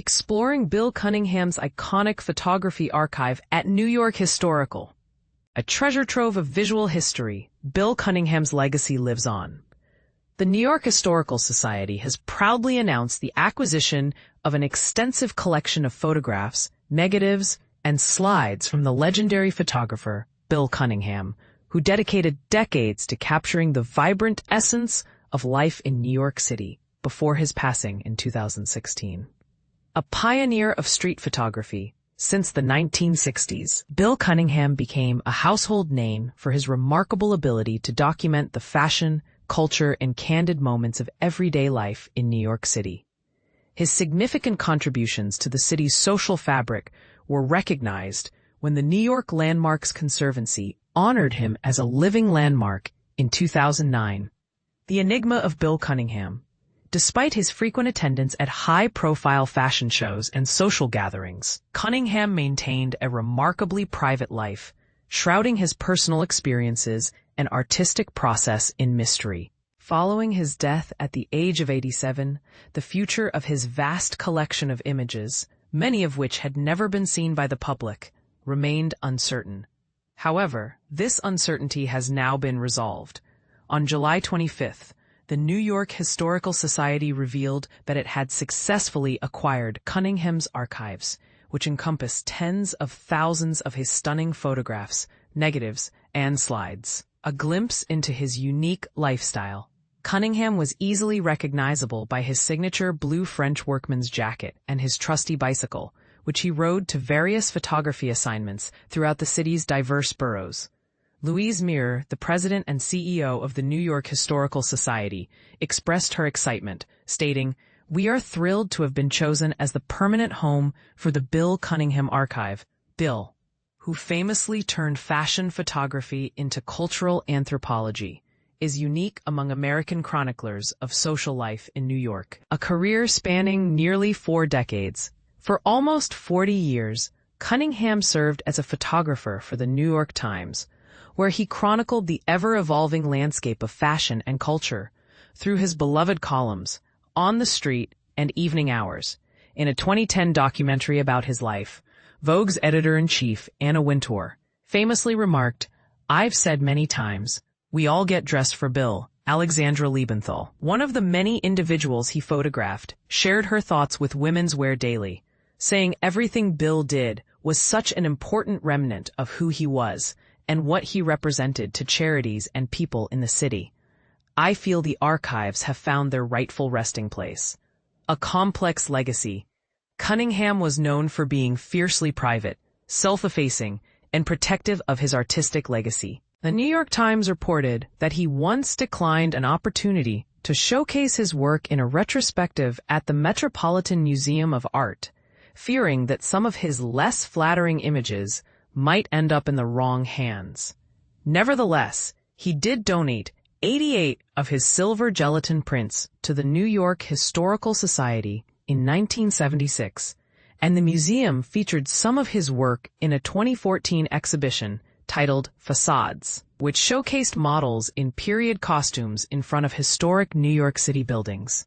exploring Bill Cunningham's iconic photography archive at New York Historical. A treasure trove of visual history, Bill Cunningham's legacy lives on. The New York Historical Society has proudly announced the acquisition of an extensive collection of photographs, negatives, and slides from the legendary photographer Bill Cunningham, who dedicated decades to capturing the vibrant essence of life in New York City before his passing in 2016. A pioneer of street photography, since the 1960s, Bill Cunningham became a household name for his remarkable ability to document the fashion, culture, and candid moments of everyday life in New York City. His significant contributions to the city's social fabric were recognized when the New York Landmarks Conservancy honored him as a living landmark in 2009. The enigma of Bill Cunningham. Despite his frequent attendance at high-profile fashion shows and social gatherings, Cunningham maintained a remarkably private life, shrouding his personal experiences and artistic process in mystery. Following his death at the age of 87, the future of his vast collection of images, many of which had never been seen by the public, remained uncertain. However, this uncertainty has now been resolved. On July 25th, the New York Historical Society revealed that it had successfully acquired Cunningham's archives, which encompass tens of thousands of his stunning photographs, negatives, and slides. A glimpse into his unique lifestyle. Cunningham was easily recognizable by his signature blue French workman's jacket and his trusty bicycle, which he rode to various photography assignments throughout the city's diverse boroughs. Louise Mirror, the president and CEO of the New York Historical Society, expressed her excitement, stating, "We are thrilled to have been chosen as the permanent home for the Bill Cunningham Archive." Bill, who famously turned fashion photography into cultural anthropology, is unique among American chroniclers of social life in New York. A career spanning nearly 4 decades. For almost 40 years, Cunningham served as a photographer for the New York Times, where he chronicled the ever-evolving landscape of fashion and culture through his beloved columns, On the Street and Evening Hours. In a 2010 documentary about his life, Vogue's editor-in-chief, Anna Wintour, famously remarked, "I've said many times, we all get dressed for Bill." Alexandra Liebenthal, one of the many individuals he photographed, shared her thoughts with Women's Wear Daily, saying everything Bill did was such an important remnant of who he was and what he represented to charities and people in the city. "I feel the archives have found their rightful resting place." A complex legacy. Cunningham was known for being fiercely private, self-effacing, and protective of his artistic legacy. The New York Times reported that he once declined an opportunity to showcase his work in a retrospective at the Metropolitan Museum of Art, fearing that some of his less flattering images might end up in the wrong hands. Nevertheless, he did donate 88 of his silver gelatin prints to the New York Historical Society in 1976, and the museum featured some of his work in a 2014 exhibition titled Facades, which showcased models in period costumes in front of historic New York City buildings.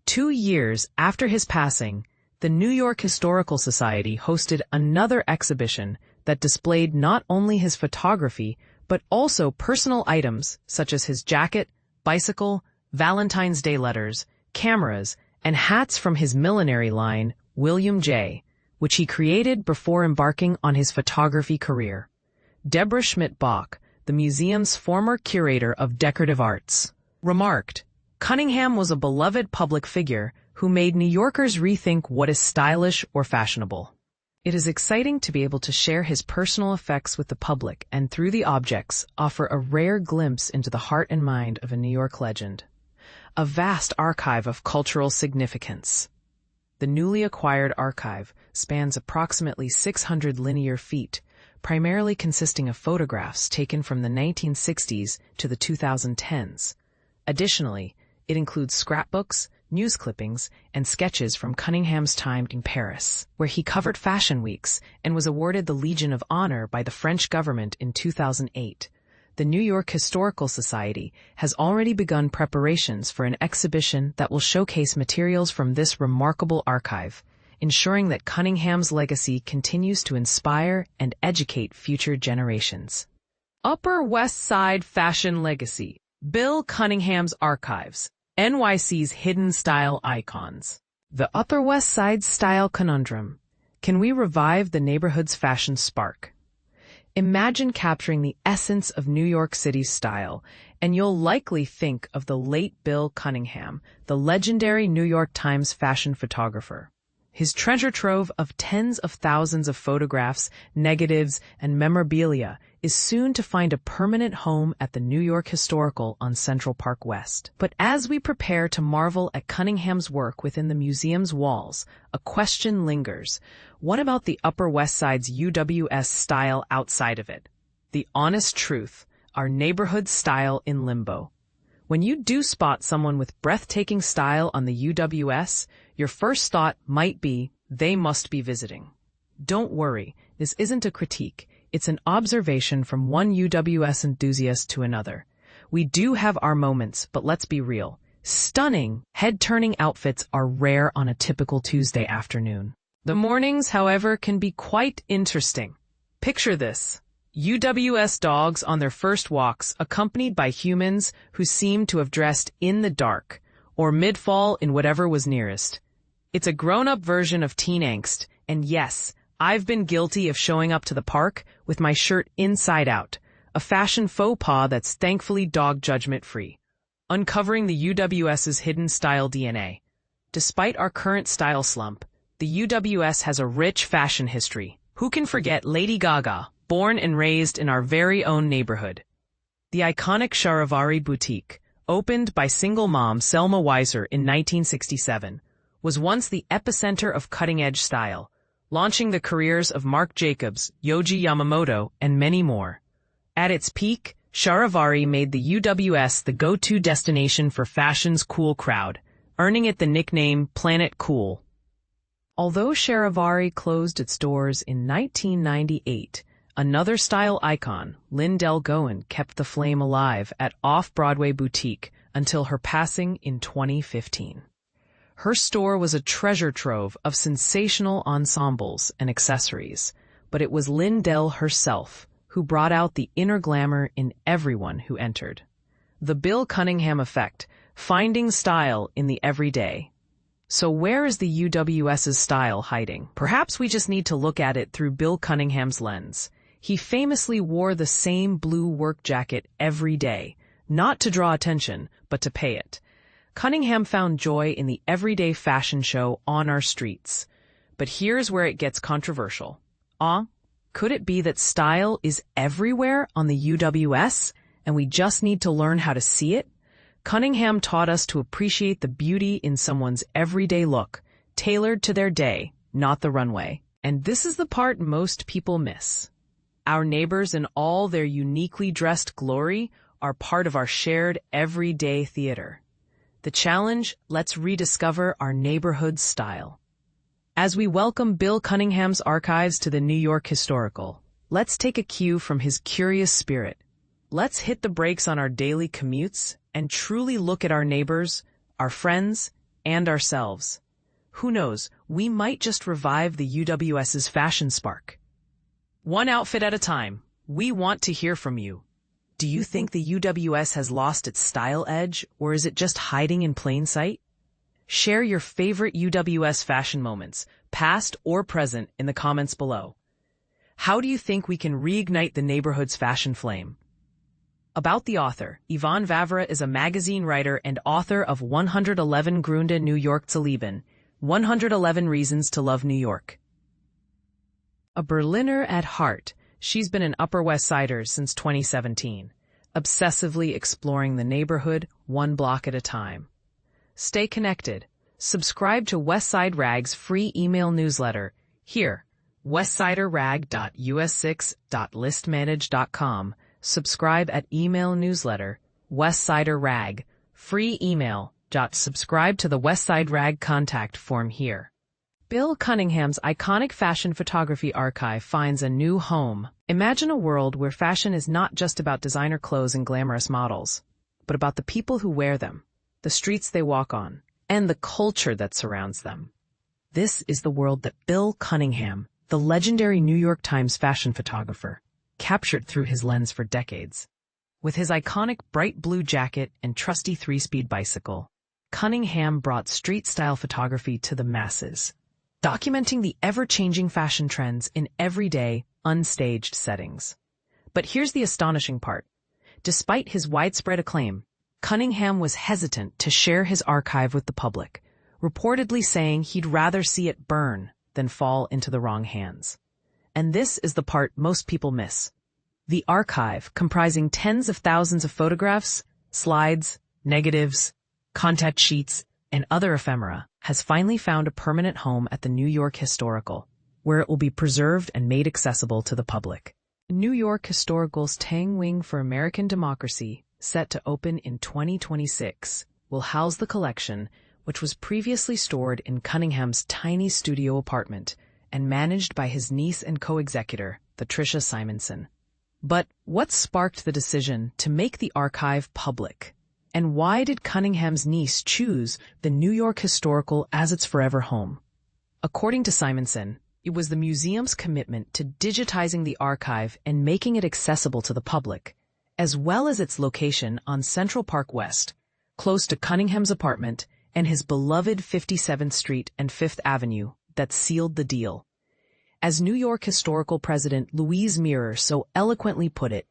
2 years after his passing, the New York Historical Society hosted another exhibition that displayed not only his photography, but also personal items such as his jacket, bicycle, Valentine's Day letters, cameras, and hats from his millinery line, William J., which he created before embarking on his photography career. Deborah Schmidt-Bach, the museum's former curator of decorative arts, remarked, "Cunningham was a beloved public figure who made New Yorkers rethink what is stylish or fashionable." It is exciting to be able to share his personal effects with the public and through the objects offer a rare glimpse into the heart and mind of a New York legend. A vast archive of cultural significance. The newly acquired archive spans approximately 600 linear feet, primarily consisting of photographs taken from the 1960s to the 2010s. Additionally, it includes scrapbooks, news clippings, and sketches from Cunningham's time in Paris, where he covered fashion weeks and was awarded the Legion of Honor by the French government in 2008. The New York Historical Society has already begun preparations for an exhibition that will showcase materials from this remarkable archive, ensuring that Cunningham's legacy continues to inspire and educate future generations. Upper West Side Fashion Legacy. Bill Cunningham's Archives. NYC's Hidden Style Icons. The Upper West Side Style Conundrum. Can we revive the neighborhood's fashion spark? Imagine capturing the essence of New York City's style, and you'll likely think of the late Bill Cunningham, the legendary New York Times fashion photographer. His treasure trove of tens of thousands of photographs, negatives, and memorabilia is soon to find a permanent home at the New York Historical on Central Park West. But as we prepare to marvel at Cunningham's work within the museum's walls, a question lingers. What about the Upper West Side's UWS style outside of it? The honest truth, our neighborhood style in limbo. When you do spot someone with breathtaking style on the UWS, your first thought might be, they must be visiting. Don't worry, this isn't a critique. It's an observation from one UWS enthusiast to another. We do have our moments, but let's be real. Stunning, head-turning outfits are rare on a typical Tuesday afternoon. The mornings, however, can be quite interesting. Picture this. UWS dogs on their first walks, accompanied by humans who seem to have dressed in the dark, or mid-fall in whatever was nearest. It's a grown-up version of teen angst, and yes, I've been guilty of showing up to the park with my shirt inside out, a fashion faux pas that's thankfully dog judgment-free, uncovering the UWS's hidden style DNA. Despite our current style slump, the UWS has a rich fashion history. Who can forget Lady Gaga, born and raised in our very own neighborhood? The iconic Charivari boutique, opened by single mom Selma Weiser in 1967, was once the epicenter of cutting-edge style, launching the careers of Marc Jacobs, Yohji Yamamoto, and many more. At its peak, Charivari made the UWS the go-to destination for fashion's cool crowd, earning it the nickname Planet Cool. Although Charivari closed its doors in 1998, another style icon, Lindell Goen, kept the flame alive at Off-Broadway Boutique until her passing in 2015. Her store was a treasure trove of sensational ensembles and accessories, but it was Lindell herself who brought out the inner glamour in everyone who entered. The Bill Cunningham effect, finding style in the everyday. So where is the UWS's style hiding? Perhaps we just need to look at it through Bill Cunningham's lens. He famously wore the same blue work jacket every day, not to draw attention, but to pay it. Cunningham found joy in the everyday fashion show on our streets. But here's where it gets controversial. Could it be that style is everywhere on the UWS, and we just need to learn how to see it? Cunningham taught us to appreciate the beauty in someone's everyday look, tailored to their day, not the runway. And this is the part most people miss. Our neighbors in all their uniquely dressed glory are part of our shared everyday theater. The challenge, let's rediscover our neighborhood style. As we welcome Bill Cunningham's archives to the New York Historical, let's take a cue from his curious spirit. Let's hit the brakes on our daily commutes and truly look at our neighbors, our friends, and ourselves. Who knows, we might just revive the UWS's fashion spark. One outfit at a time, we want to hear from you. Do you think the UWS has lost its style edge, or is it just hiding in plain sight? Share your favorite UWS fashion moments, past or present, in the comments below. How do you think we can reignite the neighborhood's fashion flame? About the author, Yvonne Vavra is a magazine writer and author of 111 Gründe New York zu lieben, 111 Reasons to Love New York. A Berliner at heart, she's been an Upper West Sider since 2017, obsessively exploring the neighborhood one block at a time. Stay connected. Subscribe to Westside Rag's free email newsletter here, westsiderrag.us6.listmanage.com. Subscribe at email newsletter, Westsider Rag, free email. Subscribe to the Westside Rag contact form here. Bill Cunningham's iconic fashion photography archive finds a new home. Imagine a world where fashion is not just about designer clothes and glamorous models, but about the people who wear them, the streets they walk on, and the culture that surrounds them. This is the world that Bill Cunningham, the legendary New York Times fashion photographer, captured through his lens for decades. With his iconic bright blue jacket and trusty three-speed bicycle, Cunningham brought street-style photography to the masses, documenting the ever-changing fashion trends in everyday, unstaged settings. But here's the astonishing part. Despite his widespread acclaim, Cunningham was hesitant to share his archive with the public, reportedly saying he'd rather see it burn than fall into the wrong hands. And this is the part most people miss. The archive, comprising tens of thousands of photographs, slides, negatives, contact sheets, and other ephemera, has finally found a permanent home at the New York Historical, where it will be preserved and made accessible to the public. New York Historical's Tang Wing for American Democracy, set to open in 2026, will house the collection, which was previously stored in Cunningham's tiny studio apartment and managed by his niece and co-executor, Patricia Simonson. But what sparked the decision to make the archive public? And why did Cunningham's niece choose the New York Historical as its forever home? According to Simonson, it was the museum's commitment to digitizing the archive and making it accessible to the public, as well as its location on Central Park West, close to Cunningham's apartment and his beloved 57th Street and 5th Avenue, that sealed the deal. As New York Historical President Louise Mirrer so eloquently put it,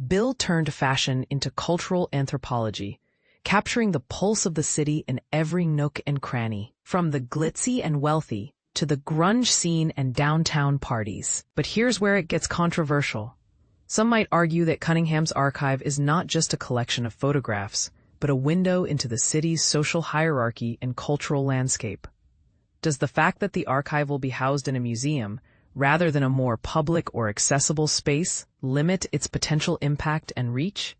Bill turned fashion into cultural anthropology, capturing the pulse of the city in every nook and cranny, from the glitzy and wealthy to the grunge scene and downtown parties. But here's where it gets controversial. Some might argue that Cunningham's archive is not just a collection of photographs, but a window into the city's social hierarchy and cultural landscape. Does the fact that the archive will be housed in a museum, rather than a more public or accessible space, limit its potential impact and reach?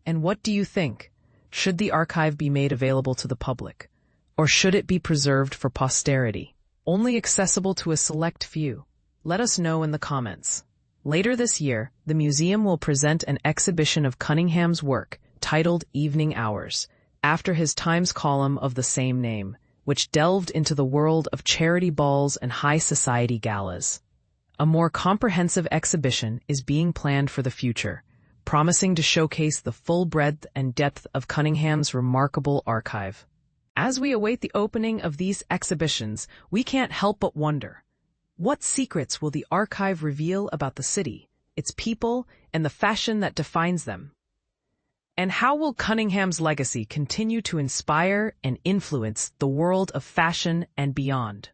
And what do you think? Should the archive be made available to the public? Or should it be preserved for posterity, only accessible to a select few? Let us know in the comments. Later this year, the museum will present an exhibition of Cunningham's work titled Evening Hours, after his Times column of the same name, which delved into the world of charity balls and high society galas. A more comprehensive exhibition is being planned for the future, promising to showcase the full breadth and depth of Cunningham's remarkable archive. As we await the opening of these exhibitions, we can't help but wonder, what secrets will the archive reveal about the city, its people, and the fashion that defines them? And how will Cunningham's legacy continue to inspire and influence the world of fashion and beyond?